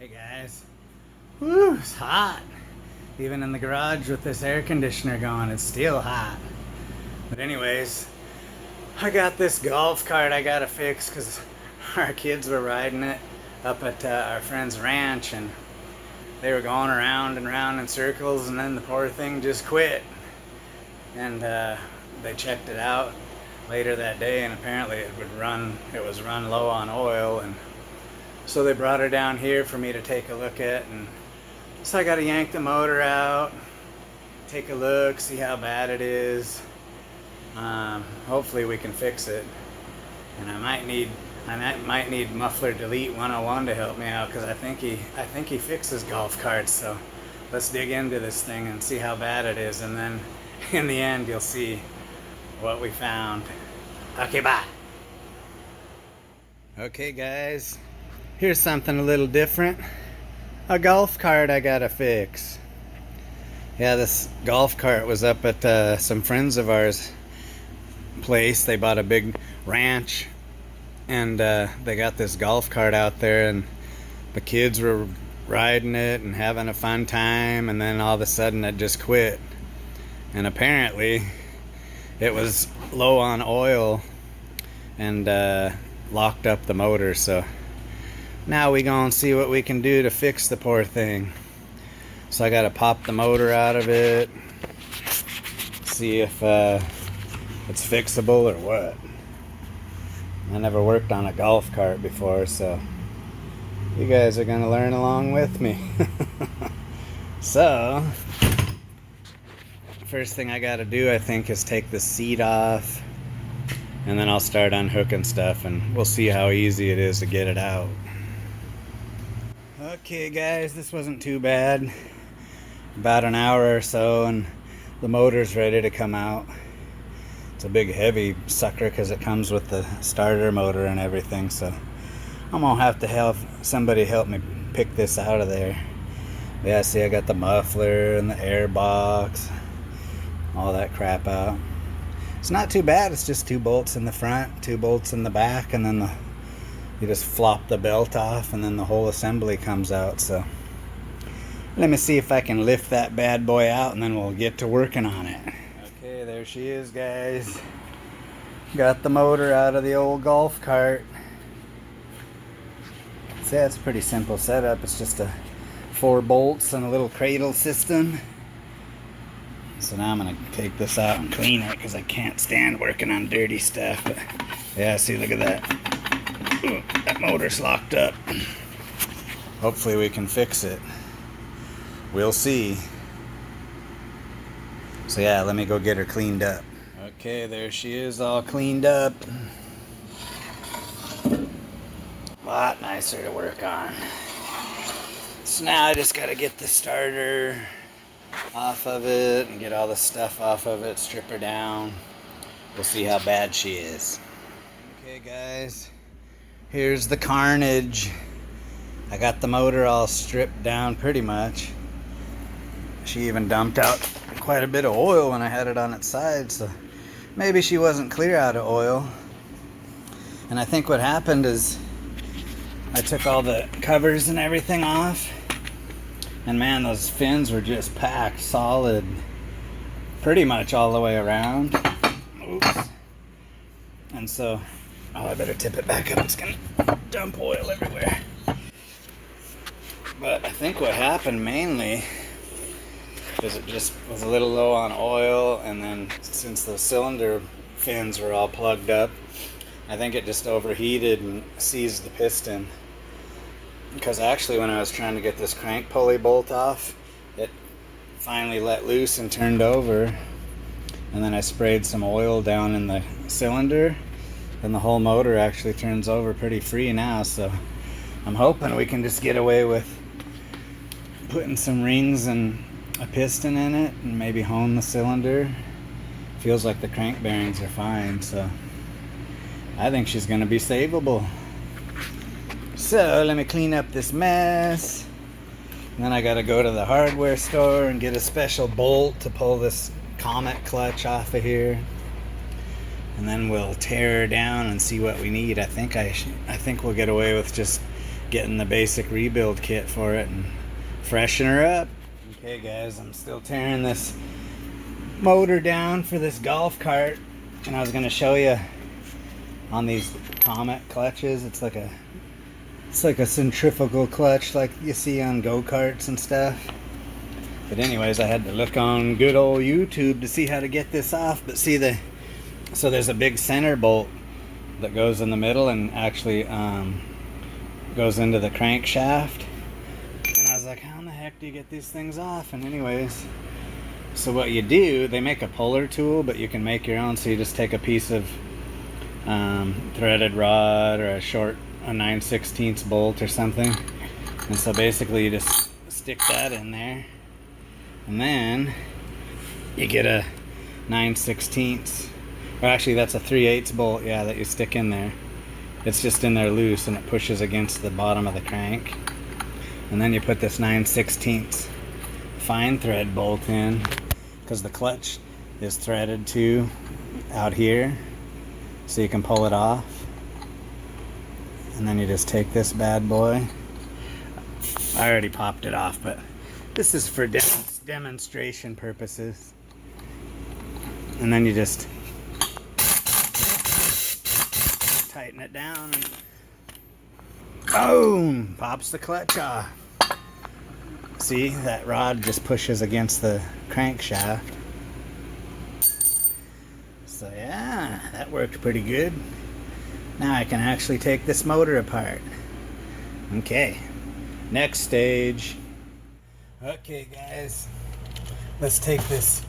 Hey guys. Woo, it's hot. Even in the garage with this air conditioner going, it's still hot. But anyways, I got this golf cart I gotta fix because our kids were riding it up at our friend's ranch and they were going around and around in circles, and then the poor thing just quit. And they checked it out later that day, and apparently it was run low on oil, and so they brought her down here for me to take a look at. And so I got to yank the motor out, take a look, see how bad it is. Hopefully we can fix it. And I might need Muffler Delete 101 to help me out, because I think he fixes golf carts. So let's dig into this thing and see how bad it is, and then in the end you'll see what we found. Okay, bye. Okay guys, here's something a little different. A golf cart I gotta fix. Yeah, this golf cart was up at some friends of ours' place. They bought a big ranch, and they got this golf cart out there, and the kids were riding it and having a fun time, and then all of a sudden it just quit. And apparently it was low on oil and locked up the motor. So now we gonna see what we can do to fix the poor thing. So I gotta pop the motor out of it, see if it's fixable or what. I never worked on a golf cart before, so you guys are gonna learn along with me. So first thing I gotta do, I think, is take the seat off, and then I'll start unhooking stuff, and we'll see how easy it is to get it out. Okay guys, this wasn't too bad. About an hour or so and the motor's ready to come out. It's a big heavy sucker because it comes with the starter motor and everything, so I'm gonna have to have somebody help me pick this out of there. Yeah, see, I got the muffler and the air box, all that crap out. It's not too bad. It's just 2 bolts in the front, 2 bolts in the back, and then you just flop the belt off and then the whole assembly comes out. So let me see if I can lift that bad boy out, and then we'll get to working on it. Okay, there she is, guys. Got the motor out of the old golf cart. See, it's a pretty simple setup. It's just 4 bolts and a little cradle system. So now I'm gonna take this out and clean it, because I can't stand working on dirty stuff. But yeah, see, look at that. Ooh, that motor's locked up. Hopefully we can fix it. We'll see. So yeah, let me go get her cleaned up. Okay, there she is, all cleaned up. A lot nicer to work on. So now I just gotta get the starter off of it and get all the stuff off of it, strip her down. We'll see how bad she is. Okay guys, here's the carnage. I got the motor all stripped down pretty much. She even dumped out quite a bit of oil when I had it on its side, so maybe she wasn't clear out of oil. And I think what happened is I took all the covers and everything off, and man, those fins were just packed solid pretty much all the way around. Oops. And so, oh, I better tip it back up. It's gonna dump oil everywhere. But I think what happened mainly is it just was a little low on oil, and then since the cylinder fins were all plugged up, I think it just overheated and seized the piston. Because actually when I was trying to get this crank pulley bolt off, it finally let loose and turned over, and then I sprayed some oil down in the cylinder, and the whole motor actually turns over pretty free now. So I'm hoping we can just get away with putting some rings and a piston in it and maybe hone the cylinder. Feels like the crank bearings are fine, so I think she's gonna be savable. So let me clean up this mess, and then I gotta go to the hardware store and get a special bolt to pull this Comet clutch off of here, and then we'll tear her down and see what we need. I think we'll get away with just getting the basic rebuild kit for it and freshen her up. Okay guys, I'm still tearing this motor down for this golf cart, and I was going to show you on these Comet clutches. It's like a centrifugal clutch like you see on go-karts and stuff. But anyways, I had to look on good old YouTube to see how to get this off. But see, so there's a big center bolt that goes in the middle and actually goes into the crankshaft. And I was like, how in the heck do you get these things off? And anyways, so what you do, they make a puller tool, but you can make your own. So you just take a piece of threaded rod or a 9/16 bolt or something. And so basically you just stick that in there. And then you get a 9/16, or actually that's a 3/8 bolt, yeah, that you stick in there. It's just in there loose and it pushes against the bottom of the crank. And then you put this 9/16 fine thread bolt in, because the clutch is threaded too out here, so you can pull it off. And then you just take this bad boy. I already popped it off, but this is for demonstration purposes. And then you just tighten it down and boom, pops the clutch off. See, that rod just pushes against the crankshaft. So yeah, that worked pretty good. Now I can actually take this motor apart. Okay, next stage. Okay guys, let's take this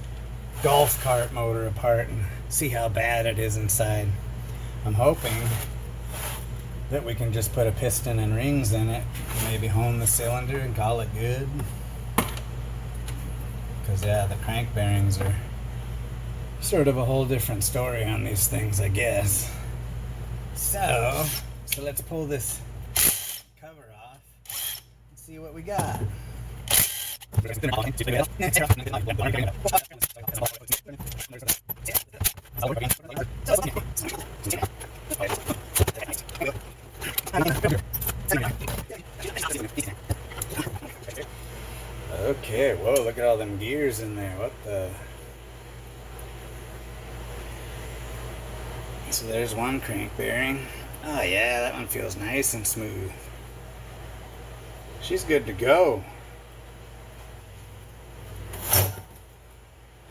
golf cart motor apart and see how bad it is inside. I'm hoping that we can just put a piston and rings in it, maybe hone the cylinder and call it good. Because yeah, the crank bearings are sort of a whole different story on these things, I guess. So let's pull this cover off and see what we got. Okay, whoa, look at all them gears in there. What the? So there's one crank bearing. Oh yeah, that one feels nice and smooth. She's good to go.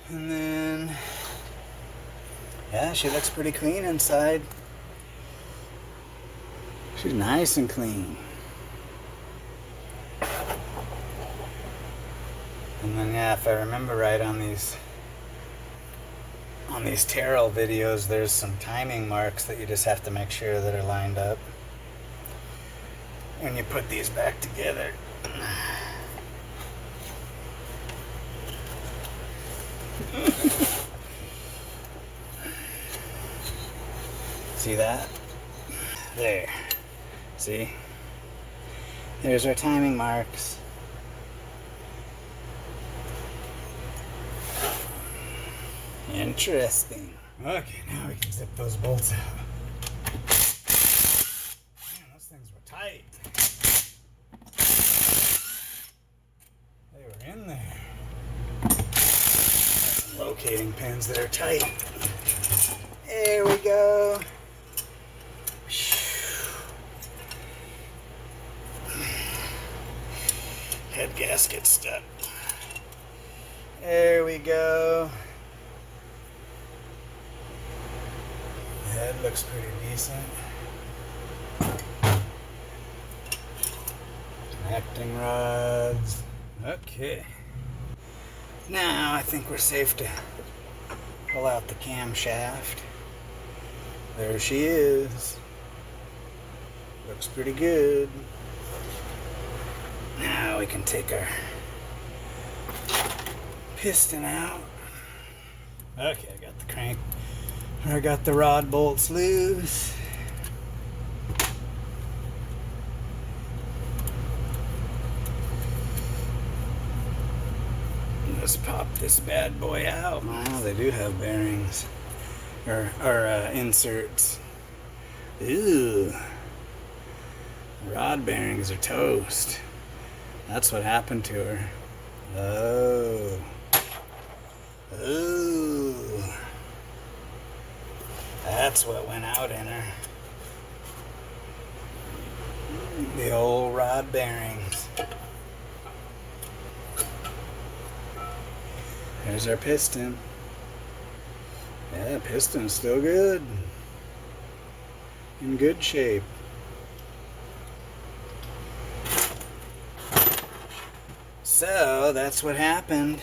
And then, yeah, she looks pretty clean inside. She's nice and clean. And then, yeah, if I remember right, on these Terrell videos, there's some timing marks that you just have to make sure that are lined up when you put these back together. See that? There. See? There's our timing marks. Interesting. Okay, now we can zip those bolts out. Man, those things were tight. They were in there. Some locating pins that are tight. There we go. Head gasket stuck. There we go. Head looks pretty decent. Connecting rods. Okay. Now I think we're safe to pull out the camshaft. There she is. Looks pretty good. Now we can take our piston out. Okay, I got the crank. I got the rod bolts loose. Let's pop this bad boy out. Wow, they do have bearings or inserts. Ooh. Rod bearings are toast. That's what happened to her. Oh. Ooh. That's what went out in her. The old rod bearings. There's our piston. Yeah, piston's still good. In good shape. So, that's what happened.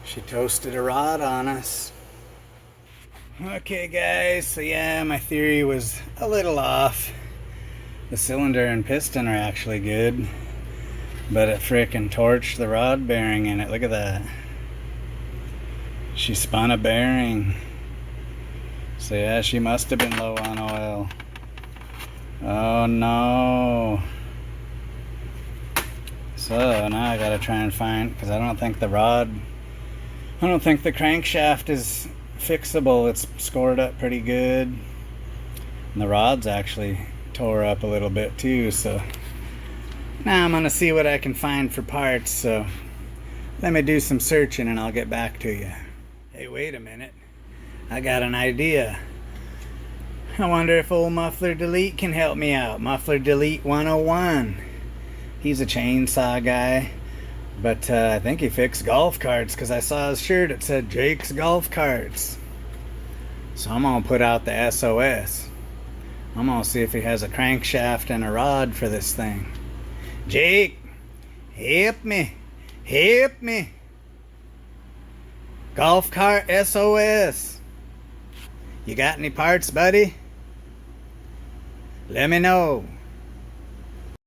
She toasted a rod on us. Okay guys, so yeah, my theory was a little off. The cylinder and piston are actually good, but it frickin' torched the rod bearing in it. Look at that. She spun a bearing. So yeah, she must have been low on oil. Oh no. So now I gotta try and find, because I don't think the crankshaft is fixable. It's scored up pretty good. And the rod's actually tore up a little bit too, so now I'm gonna see what I can find for parts. So let me do some searching and I'll get back to you. Hey, wait a minute. I got an idea. I wonder if old Muffler Delete can help me out. Muffler Delete 101. He's a chainsaw guy, but I think he fixed golf carts, because I saw his shirt, it said Jake's Golf Carts. So I'm gonna put out the SOS. I'm gonna see if he has a crankshaft and a rod for this thing. Jake, help me, help me. Golf cart SOS. You got any parts, buddy? Let me know.